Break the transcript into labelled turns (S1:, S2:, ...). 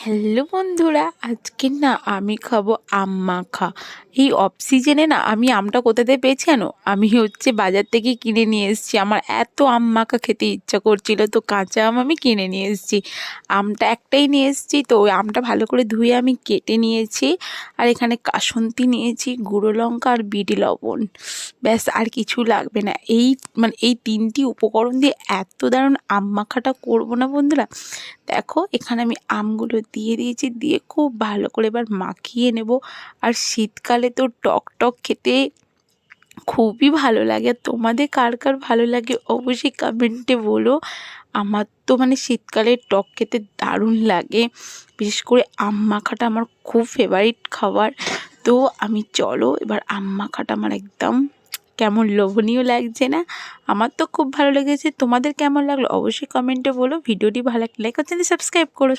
S1: Hello বন্ধুরা, আজকে না আমি খাবো আম মাখা। এই অফ সিজনে না আমি আমটা কোথা থেকে পেয়েছি জানো? আমি বাজার থেকে কিনে নিয়ে এসেছি। আমার এত আম মাখা খেতে ইচ্ছা করছিল, তো কাঁচা আম আমি কিনে নিয়ে এসেছি। আমটা একটাই নিয়ে এসেছি, তো ওই আমটা ভালো করে ধুয়ে আমি কেটে নিয়েছি। আর এখানে কাসুন্দি নিয়েছি, গুঁড়ো লঙ্কা আর বিট লবণ, ব্যাস আর কিছু লাগবে না। এই তিনটি উপকরণ দিয়ে এত দারুণ আম মাখাটা করবো না বন্ধুরা। দেখো এখানে আমি আমগুলো দিয়ে দিয়েছি, দিয়ে খুব ভালো করে এবার মাখিয়ে নেব। আর শীতকালে তো টক টক খেতে খুবই ভালো লাগে। তোমাদের কার কার ভালো লাগে অবশ্যই কমেন্টে বলো। আমার তো শীতকালে টক খেতে দারুণ লাগে, বিশেষ করে আম মাখাটা আমার খুব ফেভারিট খাবার। তো চলো এবার আম মাখাটা আমার একদম কেমন লোভনীয় লাগছে না? আমার তো খুব ভালো লেগেছে। তোমাদের কেমন লাগলো অবশ্যই কমেন্টে বলো। ভিডিওটি ভালো লাগলে লাইক আর চ্যানেল সাবস্ক্রাইব করো।